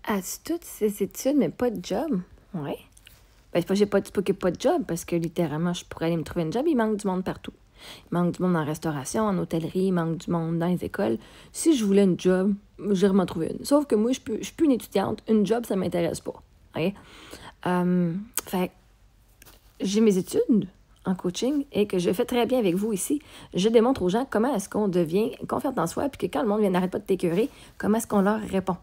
As-tu toutes ces études, mais pas de job? Oui. Ben, c'est pas qu'il n'y a pas de job, parce que littéralement, je pourrais aller me trouver une job. Il manque du monde partout. Il manque du monde en restauration, en hôtellerie, il manque du monde dans les écoles. Si je voulais une job, j'irais m'en trouver une. Sauf que moi, je suis plus une étudiante. Une job, ça ne m'intéresse pas. OK? Fait j'ai mes études en coaching et que je fais très bien avec vous ici. Je démontre aux gens comment est-ce qu'on devient confiante en soi, puis que quand le monde n'arrête pas de t'écœurer, comment est-ce qu'on leur répond.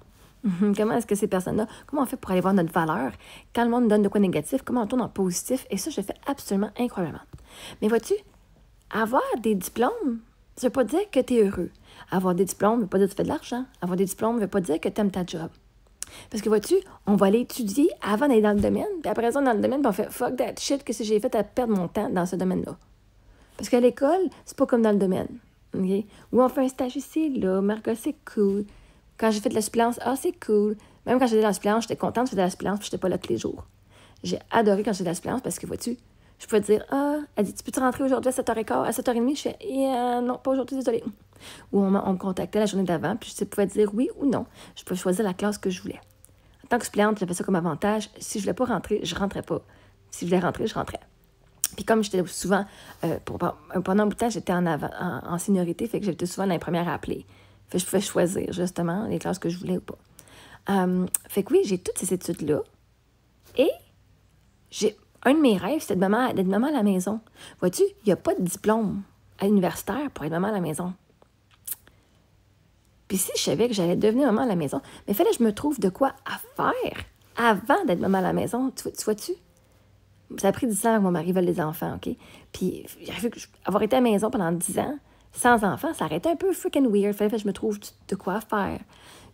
Comment est-ce que ces personnes-là, comment on fait pour aller voir notre valeur? Quand le monde donne de quoi négatif, comment on tourne en positif? Et ça, je le fais absolument incroyablement. Mais vois-tu, avoir des diplômes, ça ne veut pas dire que tu es heureux. Avoir des diplômes ne veut pas dire que tu fais de l'argent. Avoir des diplômes ne veut pas dire que tu aimes ta job. Parce que vois-tu, on va aller étudier avant d'aller dans le domaine, puis après ça, dans le domaine, puis on fait « fuck that shit, qu'est-ce que j'ai fait à perdre mon temps dans ce domaine-là? » Parce qu'à l'école, c'est pas comme dans le domaine. Okay? Ou on fait un stage ici, là, Margot, c'est cool. Quand j'ai fait de la suppléance, c'est cool. Même quand j'étais dans la suppléance, j'étais contente de faire de la suppléance, puis j'étais pas là tous les jours. J'ai adoré quand j'étais de la suppléance parce que, vois-tu, je pouvais dire « elle dit, tu peux-tu rentrer aujourd'hui à 7h15, à 7h30? » Je fais « non, pas aujourd'hui, désolé. » Ou on me contactait la journée d'avant, puis je pouvais dire oui ou non. Je pouvais choisir la classe que je voulais. En tant que suppléante, j'avais ça comme avantage. Si je voulais pas rentrer, je rentrais pas. Si je voulais rentrer, je rentrais. Puis comme j'étais souvent, pendant un bout de temps, j'étais en seniorité, fait que j'étais souvent la première à appeler. Fait que je pouvais choisir, justement, les classes que je voulais ou pas. Fait que oui, j'ai toutes ces études-là. Et un de mes rêves, c'était d'être maman à la maison. Vois-tu, il n'y a pas de diplôme à l'universitaire pour être maman à la maison. Puis si je savais que j'allais devenir maman à la maison, mais il fallait que je me trouve de quoi à faire avant d'être maman à la maison. Tu vois-tu? Ça a pris 10 ans que mon mari veuille des enfants, OK? Puis avoir été à la maison pendant 10 ans, sans enfants, ça aurait été un peu freaking weird. Il fallait que je me trouve de quoi faire.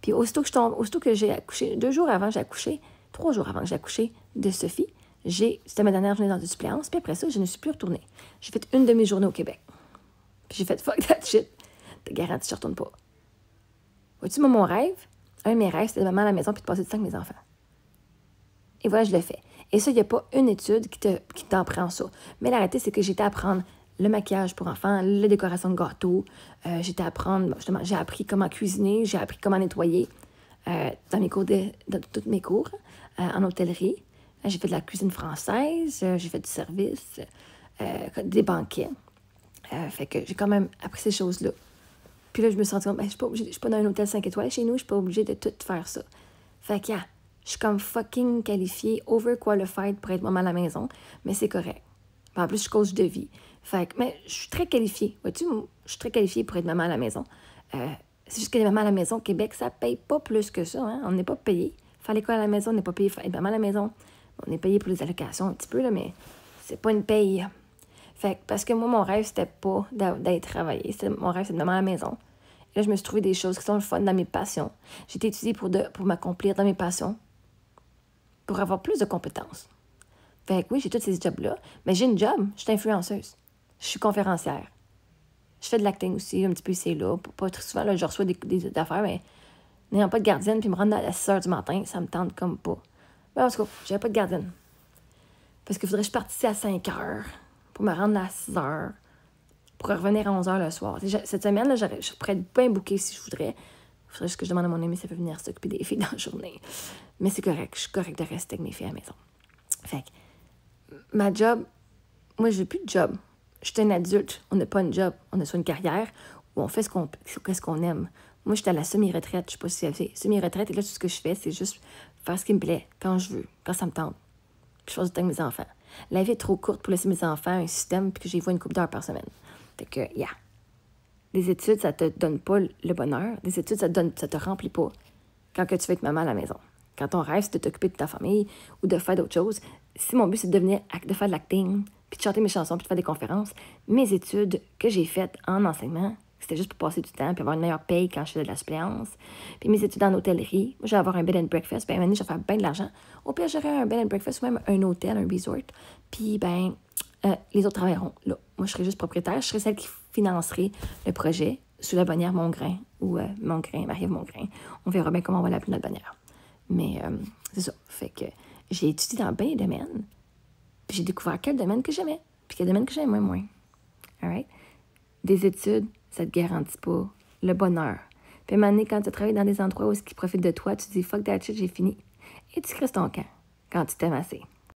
Puis aussitôt que j'ai accouché, 2 jours avant que j'ai accouché, 3 jours avant que j'ai accouché de Sophie, c'était ma dernière journée dans une suppléance. Puis après ça, je ne suis plus retournée. J'ai fait une demi-journée au Québec. Puis j'ai fait « fuck that shit ». T'es garanti, je ne retourne pas. Vois-tu, moi, mon rêve, un de mes rêves, c'était de maman à la maison puis de passer du temps avec mes enfants. Et voilà, je le fais. Et ça, il n'y a pas une étude qui t'en prend ça. Mais la réalité, c'est que j'ai été apprendre le maquillage pour enfants, la décoration de gâteaux. J'ai appris comment cuisiner, j'ai appris comment nettoyer dans tous mes cours en hôtellerie. J'ai fait de la cuisine française, j'ai fait du service, des banquets. Fait que j'ai quand même appris ces choses-là. Puis là, je me suis rendu compte, je suis pas dans un hôtel 5 étoiles chez nous, je suis pas obligée de tout faire ça. Fait que, je suis comme fucking qualifiée, overqualified pour être maman à la maison, mais c'est correct. Puis en plus, je suis coach de vie. Fait que, mais je suis très qualifiée. Vois-tu, je suis très qualifiée pour être maman à la maison. C'est juste que les mamans à la maison au Québec, ça paye pas plus que ça. Hein? On n'est pas payé. Faire l'école à la maison, on n'est pas payé. Faire être maman à la maison, on est payé pour les allocations un petit peu, là, mais c'est pas une paye. Fait que, parce que moi, mon rêve, c'était pas d'être travaillée. Mon rêve, c'était de maman à la maison. Et là, je me suis trouvé des choses qui sont le fun dans mes passions. J'ai été étudiée pour m'accomplir dans mes passions, pour avoir plus de compétences. Fait que oui, j'ai tous ces jobs-là, mais j'ai une job, je suis influenceuse. Je suis conférencière. Je fais de l'acting aussi, un petit peu ici et là. Pas très souvent, là, je reçois des affaires, mais n'ayant pas de gardienne, puis me rendre à 6 h du matin, ça me tente comme pas. Mais en tout cas, j'avais pas de gardienne. Parce qu'il faudrait que je parte ici à 5 h pour me rendre à 6 h pour revenir à 11 h le soir. Cette semaine, là, je pourrais être bien booker si je voudrais. Il faudrait juste que je demande à mon ami si elle veut venir s'occuper des filles dans la journée. Mais c'est correct, je suis correcte de rester avec mes filles à la maison. Fait que, ma job, moi, j'ai plus de job. Je suis un adulte, on n'a pas une job. On a soit une carrière où on fait ce qu'on aime. Moi, j'étais à la semi-retraite, je sais pas si vous savez. Semi-retraite, et là, tout ce que je fais, c'est juste faire ce qui me plaît, quand je veux, quand ça me tente. Puis je passe du temps avec mes enfants. La vie est trop courte pour laisser mes enfants un système puis que j'y vois une couple d'heures par semaine. Fait que, les études, ça te donne pas le bonheur. Les études, ça te remplit pas quand que tu veux être maman à la maison. Quand ton rêve, c'est de t'occuper de ta famille ou de faire d'autres choses. Si mon but, c'est de faire de l'acting, puis de chanter mes chansons, puis de faire des conférences, mes études que j'ai faites en enseignement, c'était juste pour passer du temps, puis avoir une meilleure paye quand je faisais de la suppléance. Puis mes études en hôtellerie, moi, je vais avoir un bed and breakfast, puis à un moment donné, je vais faire bien de l'argent. Au pire, j'aurai un bed and breakfast ou même un hôtel, un resort. Puis, les autres travailleront là. Moi, je serai juste propriétaire. Je serai celle qui financerait le projet sous la bannière Mongrain ou Mongrain, Marie-Ève Mongrain. On verra bien comment on va l'appeler notre bannière. Mais c'est ça. Fait que j'ai étudié dans bien des domaines. Puis j'ai découvert quel domaine que j'aimais. Puis quel domaine que j'aimais moins. All right? Des études, ça te garantit pas le bonheur. Puis à un moment donné, quand tu travailles dans des endroits où ils profitent de toi, tu dis « fuck that shit, j'ai fini ». Et tu crisses ton camp quand tu t'aimes assez.